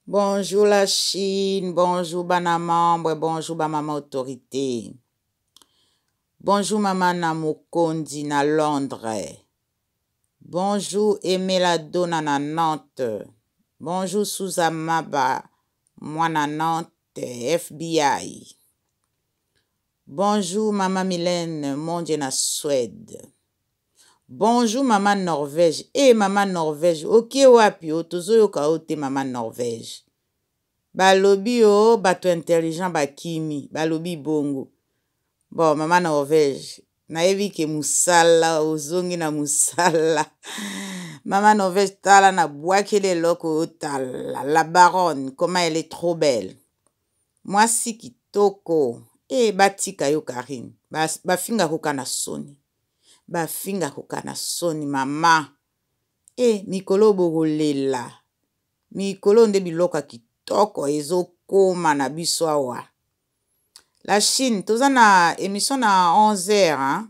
Bonjour la Chine, bonjour bana membre, bonjour ba maman autorité. Bonjour maman na Mokondi na Londres. Bonjour Emela Dona na Nantes. Bonjour Suzama ba moi na Nantes FBI. Bonjour maman Mylène Mondje na Suède. Bonjour maman Norvège. Maman Norvège, ok wapi o tozo yoka ote maman Norvège. Balobi o bato intelligent bakimi, balobi bongo. Bon, maman Norvège, nayebi ke musala, ozongi na musala. Maman Norvège tala na bwakele loko otala. La baronne, comment elle est trop belle. Moi si kitoko. Batika yo Karine. Bafinga koka na soni. Bafinga koka na soni mama. Mikolo bogolela. Mikolo nde biloka kitoko ezokoma na biso awa. La Chine, toza na émission na 11h, hein?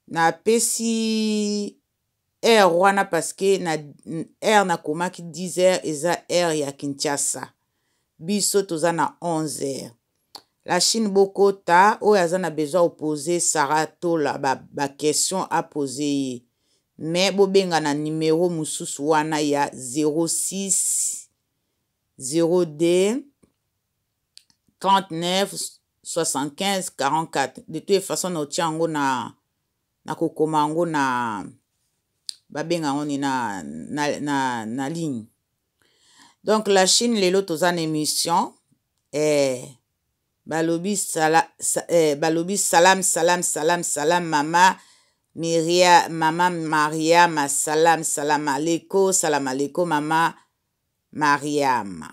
Na pesi heure wana parce que na heure na komaki 10h eza heure ya Kinshasa. Biso toza na 11h. La Chine bokota oyo aza na besoin opposer Sarah Tola ba question à poser. Mais bobenga na numéro mususu wana ya 06 02 39 75 44. De toute façon na otiango na kokomango na babenga ngoni na ligne. Donc la Chine lelo toza na émission balobi salam mama Mariam salam aleko mama Mariam.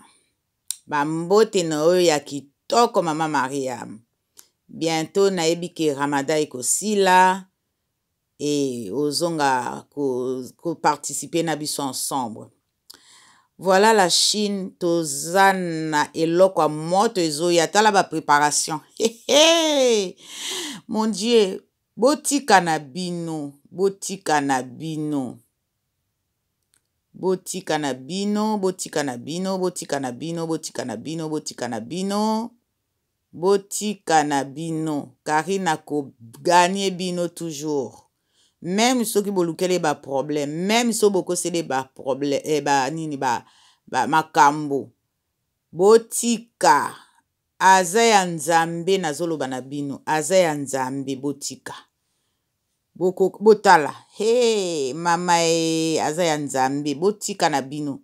Bambote na oyo ya kitoko mama Mariam. Bientôt nayebi ke Ramadan ekosila ozonga ko participer na biso ensemble. Voilà la Chine tozana eloko moto ezoya tala ba préparation. Mon Dieu, botika na bino. Botika na bino. Karina ko gagner bino toujours. Même ceux qui bolukele ba problème, même ceux boko sele ba problème makambo. Botika azaya nzambe na zoloba na bino, azaya nzambe botika. Botala, mama azaya nzambe botika na bino.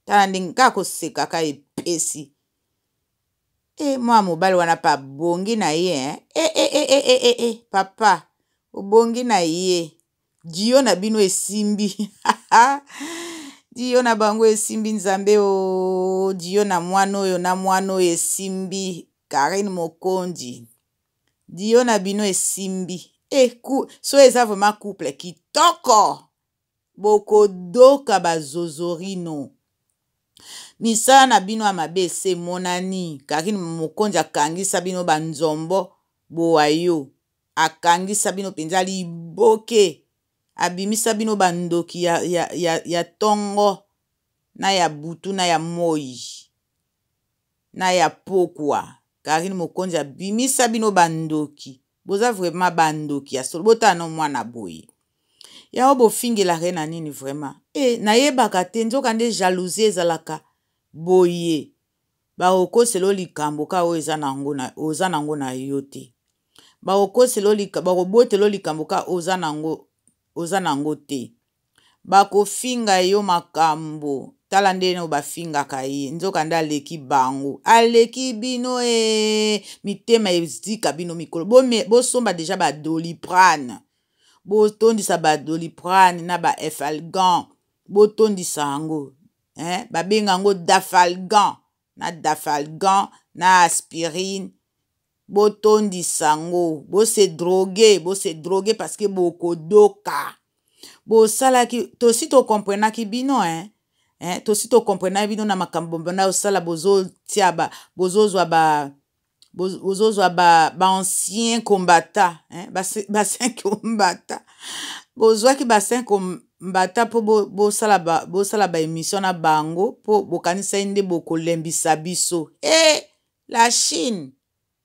Tala ndinga koseka ka epesi. Mwa mobali wana pa bongi na ye, papa, obongi na ye. Dio na bino esimbi. Dio na bango esimbi nzambe o. Dio na mwano esimbi. Karine Mokondi. Dio na bino esimbi. So eza vraiment couple kitoko. Boko doka bazozorino. Misala na bino amabe se monani. Karine Mokondi akangisa bino banzombo boayo. Akangisa bino penza liboke. Abimisa bino bandoki ya tongo. Na ya butu na ya moi. Na ya pokwa. Karine Mokondi abimisa bino bandoki. Boza vraiment bandoki ya solo. Bota no mwana boye. Ya obo fingi la reine nini vraiment. Na ye bakate nzoka nde jalousie ezalaka boye. Ba oko selo likambo ka oza nango na yote. Ba oko selo likambo ba robote lo likambo ka oza nango te. Ba ko finga yo makambo. Tala nde no ba finga ka ye. Nzoka nde aleki bango. Aleki bino mitema ezika bino mikolo. Bo somba deja ba Doliprane. Bo tondisa ba Doliprane na ba Efalgan. Bo tondisa ango. Ba benga ngo Dafalgan. Na Dafalgan. Na aspirine. Bo tondisa ngo. Bo se droguer parce que boko doka. Bo sala ki. Tosi to comprena ki bino tosi to comprena bino na makambo na osala bozo tiaba. Bozozwa ba ancien combattant. Ba 5 combattant. Bozwa ki ba 5 mbata po bo sala ba émission na bango po bokanisa inde bokolembisa biso. La Chine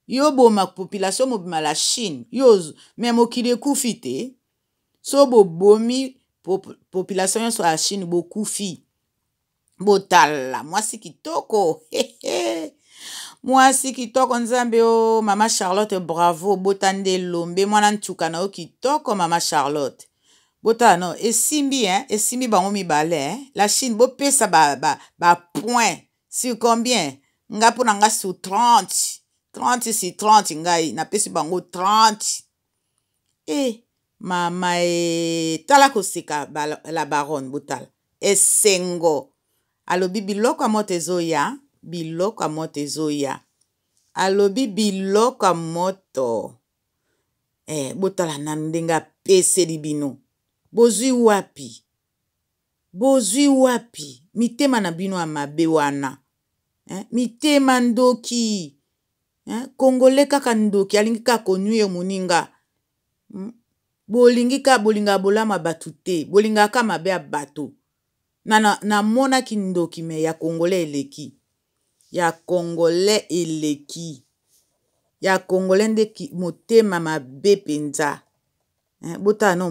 yo boma population mobima la Chine yo me mokili ekufi te so bobomi population nyonso ya Chine bokufi botala mwasi kitoko mwasi kitoko nzambe o mama Charlotte bravo botande lombe mwana ntuka na o kitoko mama Charlotte botala no esimbi bango mibale la Chine bopesa ba point sur combien nga pona nga sur 30 sur 30 ngai napesi bango 30 mama tala koseka la baronne botala esengo alobi biloko ya moto ezoya biloko ya moto ezoya alobi biloko ya moto botala na ndenge apeseli bino bozwi wapi mitema na bino ya mabe wana mitema ndoki kongole kaka ndoki alingi kaka konuire moninga bolinga bolama bato te bolingaka mabe ya bato namonaki ndoki me ya kongole eleki ya kongole nde motema mabe penza botala no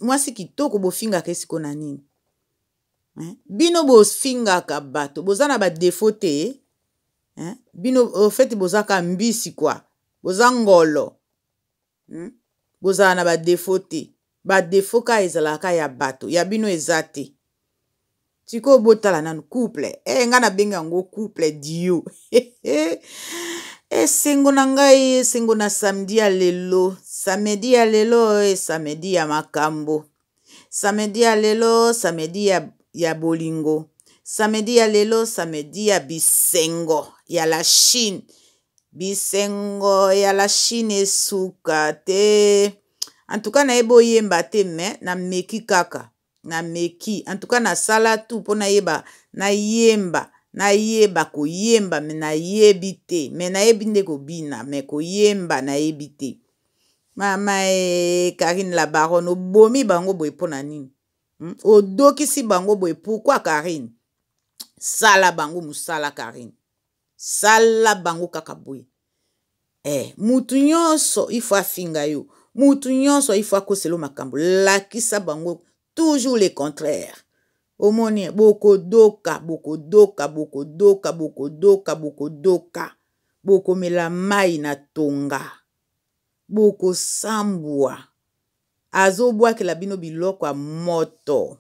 mwasi kitoko bofingaka esiko na nini bino bofingaka bato boza na badefo te bino ofeti bozaka mbisi kwa boza ngolo bozala na badefo te badefo ka ezalaka ya bato ya bino eza te sikoyo botala nanu couple nga nabengi yango couple dio esengo na ngai esengo na samedi ya lelo samedi ya makambo samedi ya lelo samedi ya bolingo samedi ya lelo samedi ya bisengo ya la Chine bisengo ya la Chine esuka te antuka nayeba oyemba te me nameki kaka nameki antuka nasala tu mpo nayeba koyemba me nayebi te me nayebi nde kobina me koyemba nayebi te mama Karine la baronne obomi bango boye mpo na nini odokisi bango boye pourquoi Karine sala bango musala Karine sala bango kaka boye mutu nyonso ifo afinga yo mutu nyonso ifo akoselo makambo lakisa bango toujours le contraire omoni bokodoka bokomela mai na tonga bokosambwa azobwakela bino biloko ya moto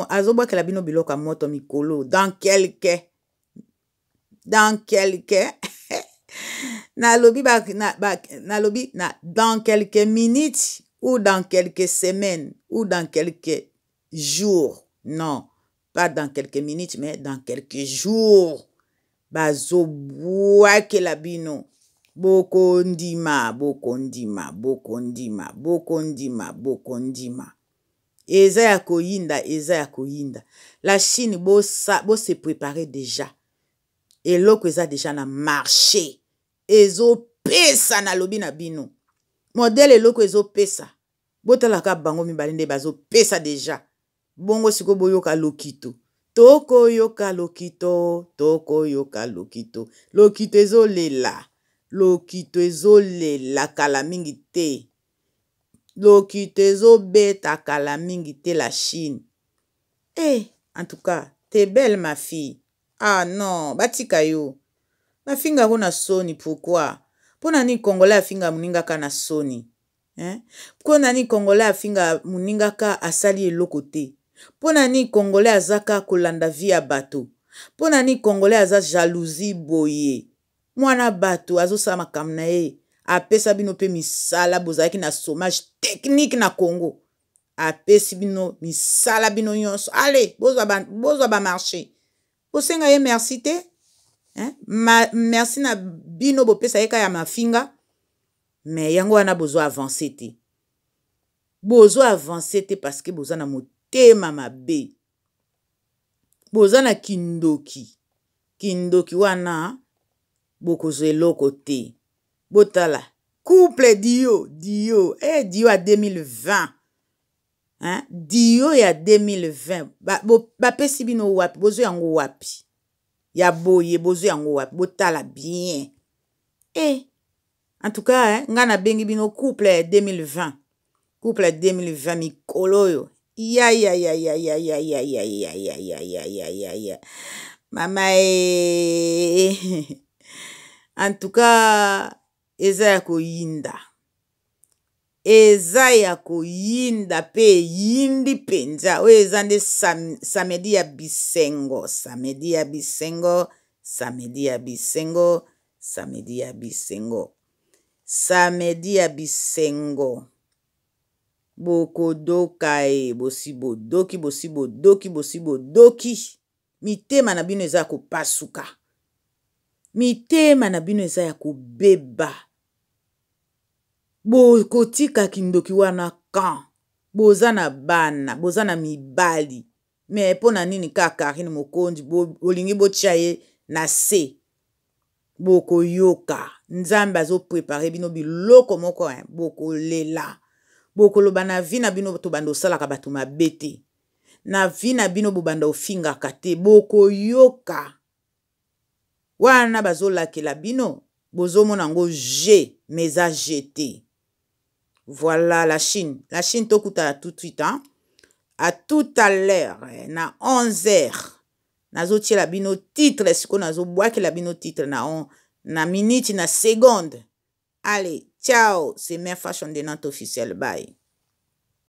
azobwakela bino biloko ya moto mikolo dans quelque nalobi dans quelques minutes ou dans quelques semaines ou dans quelques jours non pas dans quelques minutes mais dans quelques jours bazobwakela bino bokondima eza ya koyinda la Chine se préparer déjà eloko eza déjà na marché ezopesa na lobi na bino modele eloko ezopesa botalaka bango mibale nde bazopesa déjà bongo siko boyoka lokito tokoyoka lokito ezolela kala mingi te lokito ezobeta kala mingi te la Chine en tout cas t'es belle ma fille non batika yo bafinga ko na soni pourquoi pona ni congolais afinga muningaka na soni pona ni congolais afinga muningaka asali eloko te pona ni congolais azaka kolanda vie ya bato pona ni congolais aza jalousie boye mwana bato azosala makambo na ye apesa bino pe misala bozalaki na chômage technique na Congo apesi bino misala bino nyonso allez bozwa ba marché bosenga ye merci te merci na bino bopesa ye ka ya mafinga mais yango wana bozwa avancer te parce que boza na motema mabe boza na kindoki wana bokozwa eloko te botala couple Dio Dio à 2020 hein Dio ya 2020 ba pesi bino wapi bozo yango wapi ya boye bozo yango wapi botala bien en tout cas hein ngana bengi bino couple 2020 couple 2020 mikolo yo ya mama en tout cas eza ya koyinda pe yindi penza oyo eza nde samedi ya bisengo bokodoka bosibodoki mitema na bino eza ya kopasuka mitema na bino eza ya kobeba bokotika kindoki wana kan boza na bana boza na mibali me mpona nini kaka Karine Mokonzi bolingi botia ye na se bokoyoka nzambe azoprepare bino biloko moko bokolela bokoloba na vi na bino tobanda osalaka bato mabe te na vi na bino bobanda ofingaka te bokoyoka wana bazolakela bino bozomona yango meza jeté. Voilà la Chine tokuta tout de suite hein? À tout à l'heure na 11h nazotiela bino titre siko nazobwakela bino titre na minute na seconde. Allez ciao, c'est Mère Fashion de Nantes officiel, bye.